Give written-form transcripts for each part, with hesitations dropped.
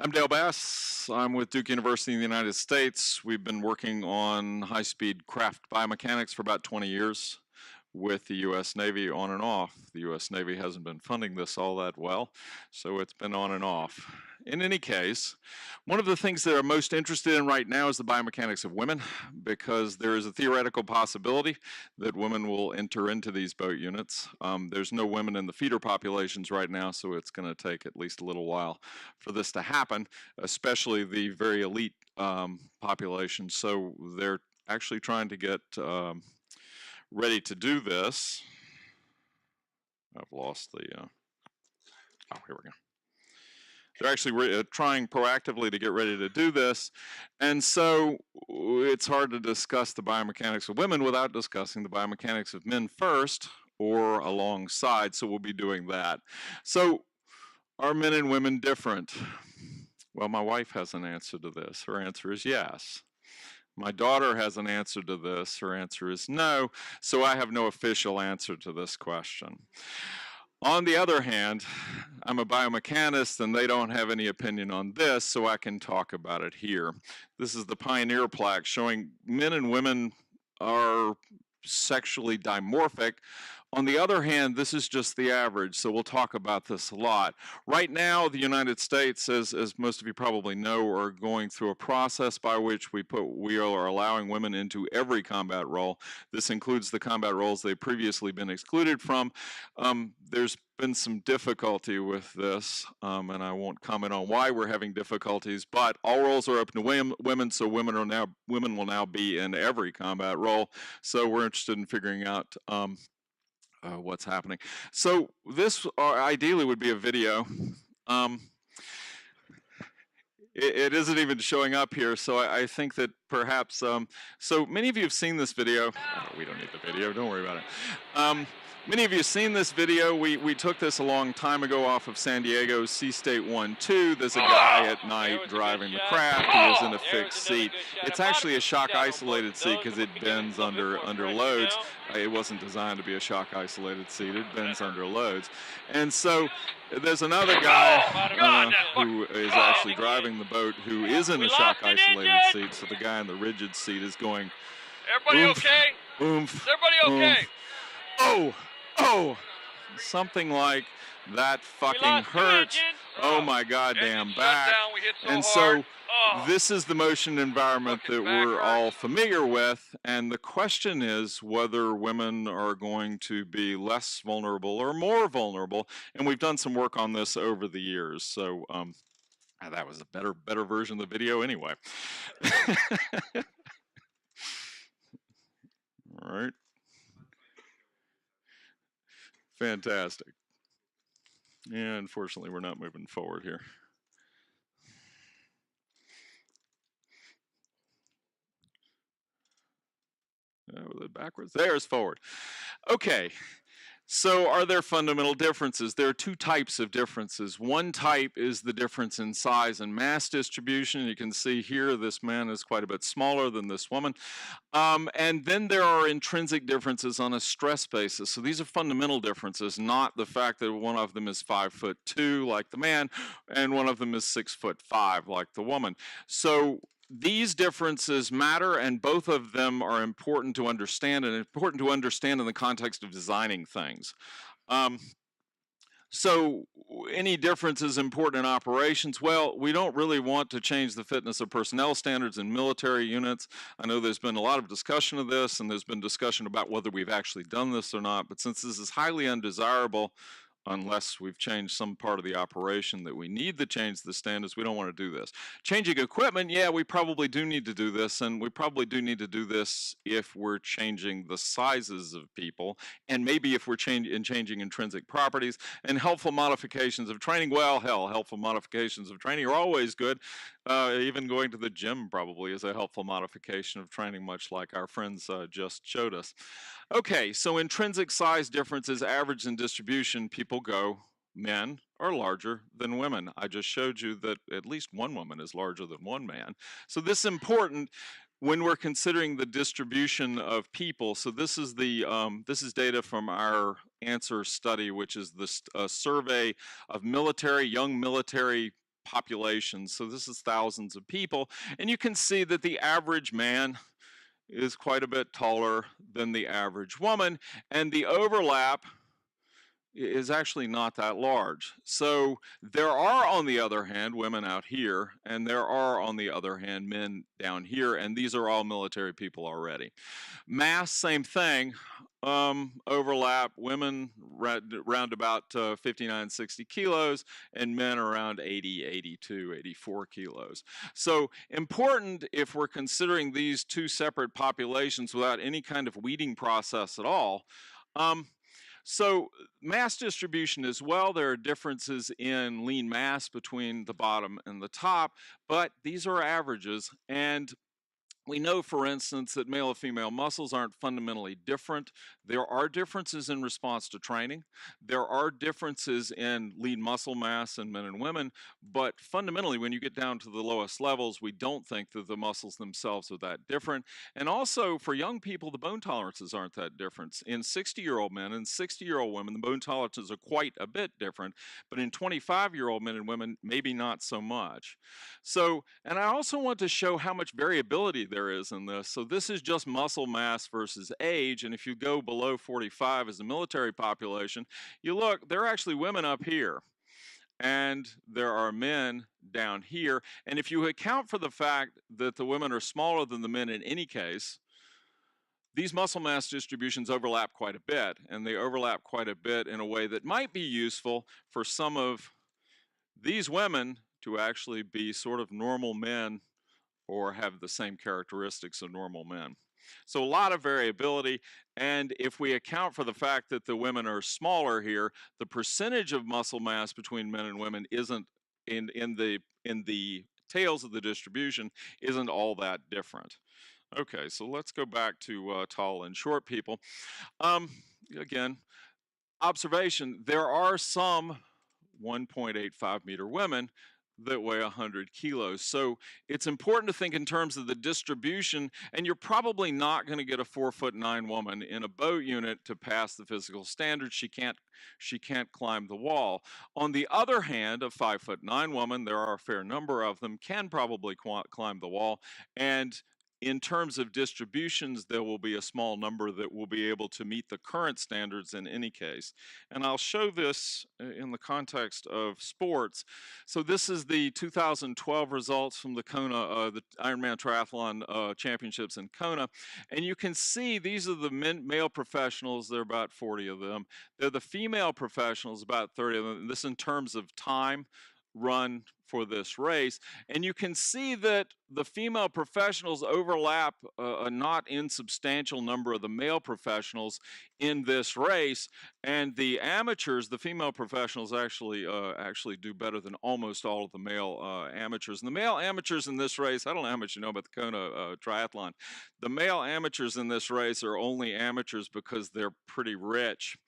I'm Dale Bass. I'm with Duke University in the United States. We've been working on high-speed craft biomechanics for about 20 years with the U.S. Navy on and off. The U.S. Navy hasn't been funding this all that well, so it's been on and off. In any case, one of the things that I'm most interested in right now is the biomechanics of women, because there is a theoretical possibility that women will enter into these boat units. There's no women in the feeder populations right now, so it's going to take at least a little while for this to happen, especially the very elite population. So they're actually trying to get ready to do this. I've lost the, oh, here we go. They're actually trying proactively to get ready to do this. And so it's hard to discuss the biomechanics of women without discussing the biomechanics of men first or alongside. So we'll be doing that. So are men and women different? Well, my wife has an answer to this. Her answer is yes. My daughter has an answer to this. Her answer is no. So I have no official answer to this question. On the other hand, I'm a biomechanist and they don't have any opinion on this, so I can talk about it here. This is the Pioneer plaque showing men and women are sexually dimorphic. On the other hand, this is just the average, so we'll talk about this a lot. Right now, the United States, as most of you probably know, are going through a process by which we are allowing women into every combat role. This includes the combat roles they've previously been excluded from. There's been some difficulty with this, and I won't comment on why we're having difficulties, but all roles are open to women, so women will now be in every combat role. So we're interested in figuring out what's happening. So this ideally would be a video. It isn't even showing up here, so I think that perhaps, so many of you have seen this video. Oh, we don't need the video, don't worry about it. Many of you have seen this video. We took this a long time ago off of San Diego's Sea State 1-2. There's a guy at night driving the craft. He is in a fixed seat. It's actually a shock isolated seat because it bends under loads. It wasn't designed to be a shock isolated seat. It bends under loads. And so there's another guy who is actually driving the boat who is in a shock isolated seat. So the guy in the rigid seat is going, everybody oomph, okay? Oomph, Is everybody okay? Oomph. Oh, something like that fucking hurt. Oh my goddamn back. And so this is the motion environment that we're all familiar with, and the question is whether women are going to be less vulnerable or more vulnerable, and we've done some work on this over the years. So that was a better version of the video anyway. All right. Fantastic. Yeah, unfortunately, we're not moving forward here. Was it backwards? There's forward. Okay. So are there fundamental differences? There are two types of differences. One type is the difference in size and mass distribution. You can see here this man is quite a bit smaller than this woman. And then there are intrinsic differences on a stress basis. So these are fundamental differences, not the fact that one of them is 5'2" like the man and one of them is 6'5" like the woman. So these differences matter, and both of them are important to understand, and important to understand in the context of designing things. So any difference is important in operations. Well, we don't really want to change the fitness of personnel standards in military units. I know there's been a lot of discussion of this, and there's been discussion about whether we've actually done this or not, but since this is highly undesirable, unless we've changed some part of the operation that we need to change the standards, we don't want to do this. Changing equipment, yeah, we probably do need to do this, and we probably do need to do this if we're changing the sizes of people, and maybe if we're changing intrinsic properties, and helpful modifications of training. Well, hell, helpful modifications of training are always good. Even going to the gym probably is a helpful modification of training, much like our friends just showed us. Okay, so intrinsic size differences, average and distribution, people go, men are larger than women. I just showed you that at least one woman is larger than one man. So this is important when we're considering the distribution of people. So this is the this is data from our answer study, which is the survey of young military populations. So this is thousands of people, and you can see that the average man is quite a bit taller than the average woman, and the overlap is actually not that large. So there are, on the other hand, women out here, and there are, on the other hand, men down here, and these are all military people already. Mass, same thing. Overlap, women round about 59, 60 kilos, and men around 80, 82, 84 kilos. So important if we're considering these two separate populations without any kind of weeding process at all. So mass distribution as well, there are differences in lean mass between the bottom and the top, but these are averages. And we know, for instance, that male and female muscles aren't fundamentally different. There are differences in response to training. There are differences in lean muscle mass in men and women, but fundamentally, when you get down to the lowest levels, we don't think that the muscles themselves are that different. And also, for young people, the bone tolerances aren't that different. In 60-year-old men and 60-year-old women, the bone tolerances are quite a bit different, but in 25-year-old men and women, maybe not so much. So, and I also want to show how much variability there is in this. So this is just muscle mass versus age, and if you go below 45 as a military population, you look, there are actually women up here, and there are men down here, and if you account for the fact that the women are smaller than the men in any case, these muscle mass distributions overlap quite a bit, and they overlap quite a bit in a way that might be useful for some of these women to actually be sort of normal men or have the same characteristics of normal men. So a lot of variability, and if we account for the fact that the women are smaller here, the percentage of muscle mass between men and women isn't in the tails of the distribution isn't all that different. Okay, so let's go back to tall and short people. Again, observation, there are some 1.85 meter women that weigh 100 kilos. So it's important to think in terms of the distribution, and you're probably not going to get a 4'9" woman in a boat unit to pass the physical standards. She can't climb the wall. On the other hand, a 5'9" woman, there are a fair number of them, can probably climb the wall, and in terms of distributions, there will be a small number that will be able to meet the current standards in any case. And I'll show this in the context of sports. So this is the 2012 results from the Kona, the Ironman Triathlon Championships in Kona. And you can see these are the male professionals, there are about 40 of them. They're the female professionals, about 30 of them. This in terms of time run for this race, and you can see that the female professionals overlap a not insubstantial number of the male professionals in this race, and the amateurs, the female professionals actually do better than almost all of the male amateurs. And the male amateurs in this race, I don't know how much you know about the Kona triathlon, the male amateurs in this race are only amateurs because they're pretty rich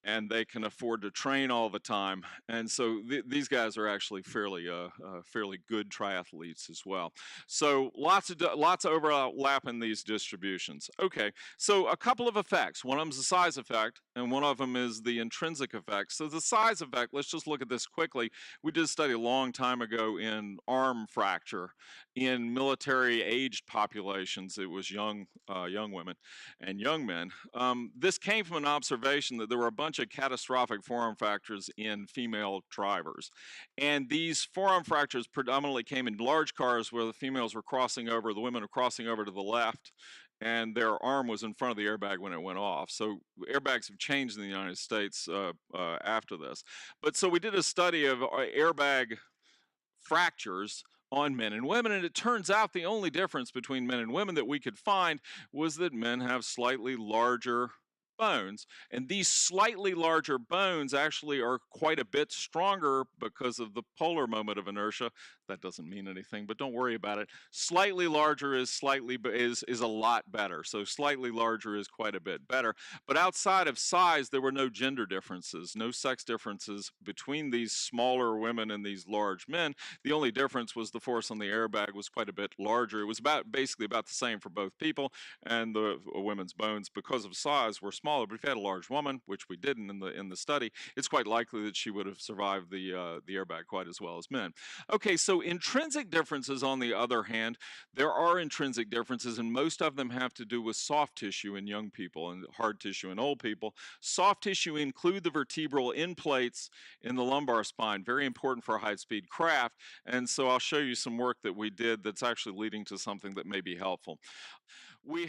and they can afford to train all the time. And so these guys are actually fairly good triathletes as well. So lots of overlap in these distributions. Okay, so a couple of effects. One of them is the size effect, and one of them is the intrinsic effect. So the size effect, let's just look at this quickly. We did a study a long time ago in arm fracture in military aged populations. It was young women and young men. This came from an observation that there were a bunch of catastrophic forearm fractures in female drivers. And these forearm fractures predominantly came in large cars where the females were crossing over, the women were crossing over to the left, and their arm was in front of the airbag when it went off. So airbags have changed in the United States after this. But so we did a study of airbag fractures on men and women, and it turns out the only difference between men and women that we could find was that men have slightly larger bones, and these slightly larger bones actually are quite a bit stronger because of the polar moment of inertia. That doesn't mean anything, but don't worry about it. Slightly larger is a lot better. So slightly larger is quite a bit better. But outside of size, there were no gender differences, no sex differences between these smaller women and these large men. The only difference was the force on the airbag was quite a bit larger. It was basically about the same for both people, and the women's bones, because of size, were smaller. smaller. But if you had a large woman, which we didn't in the study, it's quite likely that she would have survived the airbag quite as well as men. Okay, so intrinsic differences, on the other hand, there are intrinsic differences, and most of them have to do with soft tissue in young people and hard tissue in old people. Soft tissue include the vertebral end plates in the lumbar spine, very important for high-speed craft. And so I'll show you some work that we did that's actually leading to something that may be helpful. We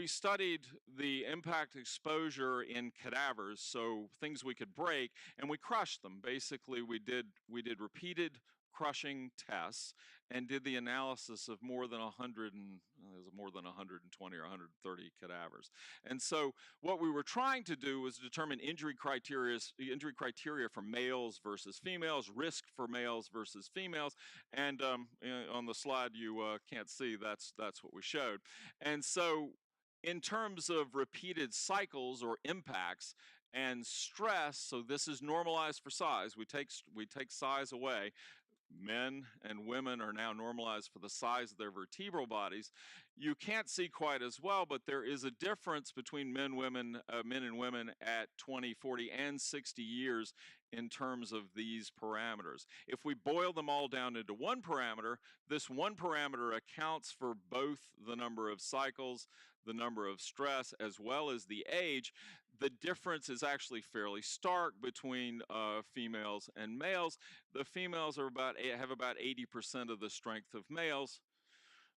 studied the impact exposure in cadavers, so things we could break, and we crushed them. Basically, we did repeated crushing tests and did the analysis of more than 100 and it was more than 120 or 130 cadavers. And so what we were trying to do was determine injury criteria for males versus females, risk for males versus females, and on the slide you can't see, that's what we showed. And so in terms of repeated cycles or impacts and stress, so this is normalized for size. We take size away. Men and women are now normalized for the size of their vertebral bodies. You can't see quite as well, but there is a difference between men and women at 20, 40, and 60 years in terms of these parameters. If we boil them all down into one parameter, this one parameter accounts for both the number of cycles, the number of stress, as well as the age. The difference is actually fairly stark between females and males. The females have about 80% of the strength of males,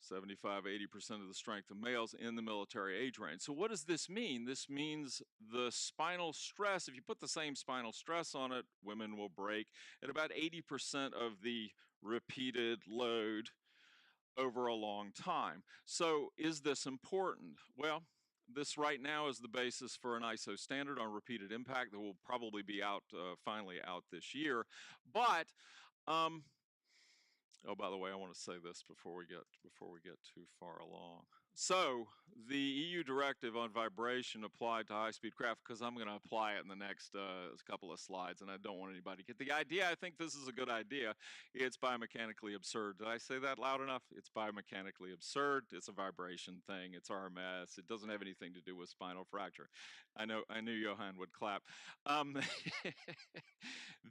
75, 80% of the strength of males in the military age range. So what does this mean? This means the spinal stress, if you put the same spinal stress on it, women will break at about 80% of the repeated load over a long time. So is this important? Well, this right now is the basis for an ISO standard on repeated impact that will probably be out, finally out this year. But um, oh, by the way, I want to say this before we get too far along. So the EU directive on vibration applied to high-speed craft, because I'm going to apply it in the next couple of slides, and I don't want anybody to get the idea. I think this is a good idea. It's biomechanically absurd. Did I say that loud enough? It's biomechanically absurd. It's a vibration thing. It's RMS. It doesn't have anything to do with spinal fracture. I knew Johan would clap. Um,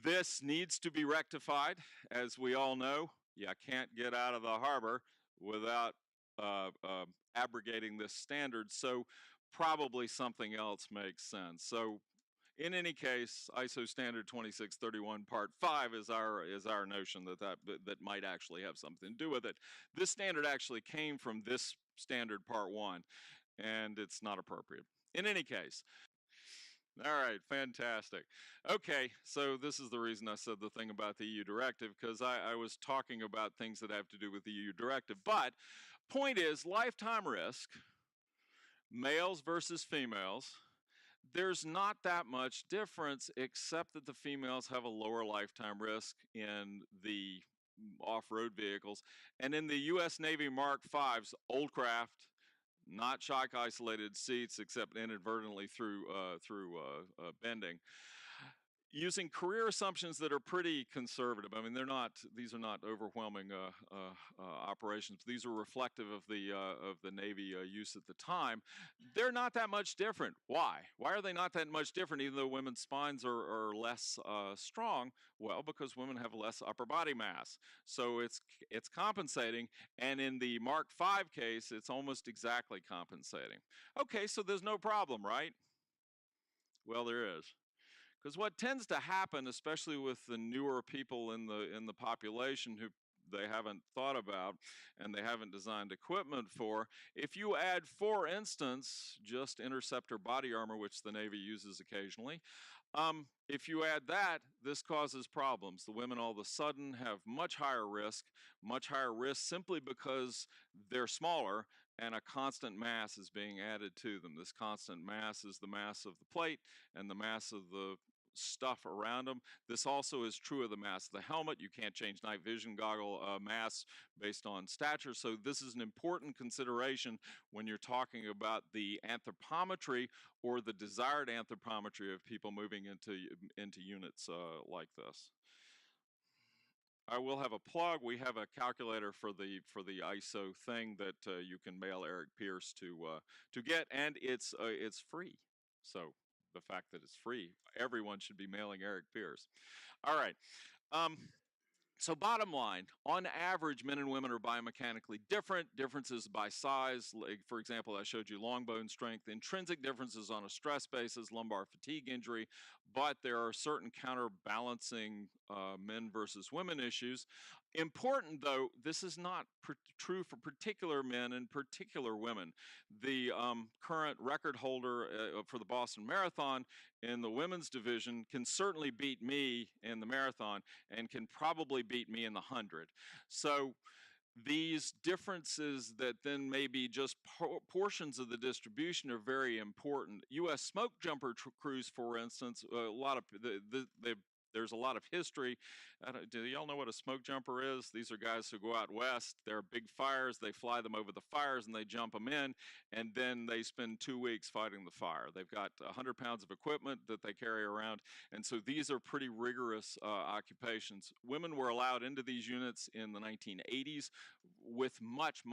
this needs to be rectified, as we all know. You can't get out of the harbor without abrogating this standard, so probably something else makes sense. So in any case, ISO standard 2631 part 5 is our notion that might actually have something to do with it. This standard actually came from this standard part 1, and it's not appropriate. In any case, all right, fantastic. Okay, so this is the reason I said the thing about the EU directive, because I was talking about things that have to do with the EU directive. But point is, lifetime risk, males versus females, there's not that much difference, except that the females have a lower lifetime risk in the off-road vehicles. And in the US Navy Mark V's, old craft, not shock isolated seats except inadvertently through bending, using career assumptions that are pretty conservative. I mean, these are not overwhelming operations. These are reflective of the Navy use at the time. They're not that much different. Why? Why are they not that much different, even though women's spines are less strong? Well, because women have less upper body mass. So it's compensating, and in the Mark V case, it's almost exactly compensating. Okay, so there's no problem, right? Well, there is. Because what tends to happen, especially with the newer people in the population who they haven't thought about and they haven't designed equipment for, if you add, for instance, just interceptor body armor, which the Navy uses occasionally, if you add that, this causes problems. The women all of a sudden have much higher risk simply because they're smaller and a constant mass is being added to them. This constant mass is the mass of the plate and the mass of the stuff around them. This also is true of the mass of the helmet. You can't change night vision goggle mass based on stature. So this is an important consideration when you're talking about the anthropometry or the desired anthropometry of people moving into units like this. I will have a plug. We have a calculator for the ISO thing that you can mail Eric Pierce to get, and it's free. So the fact that it's free, everyone should be mailing Eric Pierce. All right. So bottom line, on average, men and women are biomechanically different. Differences by size, like for example, I showed you long bone strength, intrinsic differences on a stress basis, lumbar fatigue injury, but there are certain counterbalancing men versus women issues. Important though, this is not true for particular men and particular women. The current record holder for the Boston Marathon in the women's division can certainly beat me in the marathon and can probably beat me in the 100. So these differences that then may be just portions of the distribution are very important. U.S. smoke jumper crews, for instance, a lot of there's a lot of history. Do y'all know what a smoke jumper is? These are guys who go out west. There are big fires. They fly them over the fires and they jump them in, and then they spend 2 weeks fighting the fire. They've got 100 pounds of equipment that they carry around, and so these are pretty rigorous occupations. Women were allowed into these units in the 1980s with much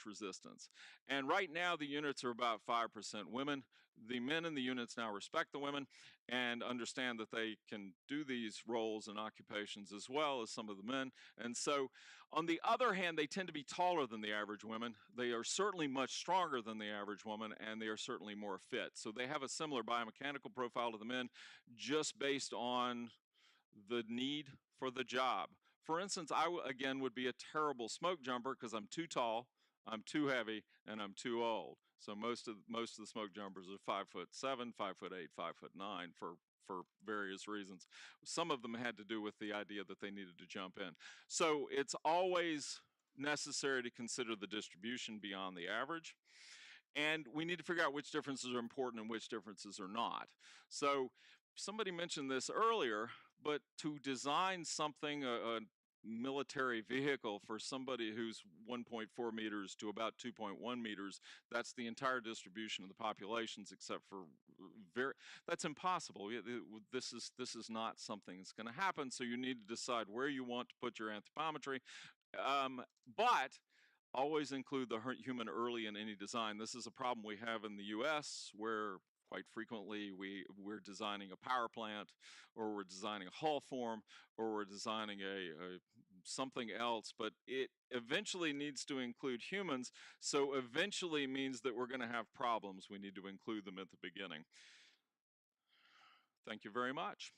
resistance. And right now, the units are about 5% women. The men in the units now respect the women and understand that they can do these roles and occupations as well as some of the men. And so, on the other hand, they tend to be taller than the average woman. They are certainly much stronger than the average woman, and they are certainly more fit. So they have a similar biomechanical profile to the men, just based on the need for the job. For instance, again would be a terrible smoke jumper because I'm too tall, I'm too heavy, and I'm too old. So most of the smoke jumpers are 5'7", 5'8", 5'9" for various reasons. Some of them had to do with the idea that they needed to jump in. So it's always necessary to consider the distribution beyond the average. And we need to figure out which differences are important and which differences are not. So somebody mentioned this earlier, but to design something, a military vehicle for somebody who's 1.4 meters to about 2.1 meters, that's the entire distribution of the populations except for that's impossible. This is not something that's going to happen, so you need to decide where you want to put your anthropometry. But always include the human early in any design. This is a problem we have in the US where quite frequently we're designing a power plant, or we're designing a hull form, or we're designing a something else, but it eventually needs to include humans. So eventually means that we're going to have problems. We need to include them at the beginning. Thank you very much.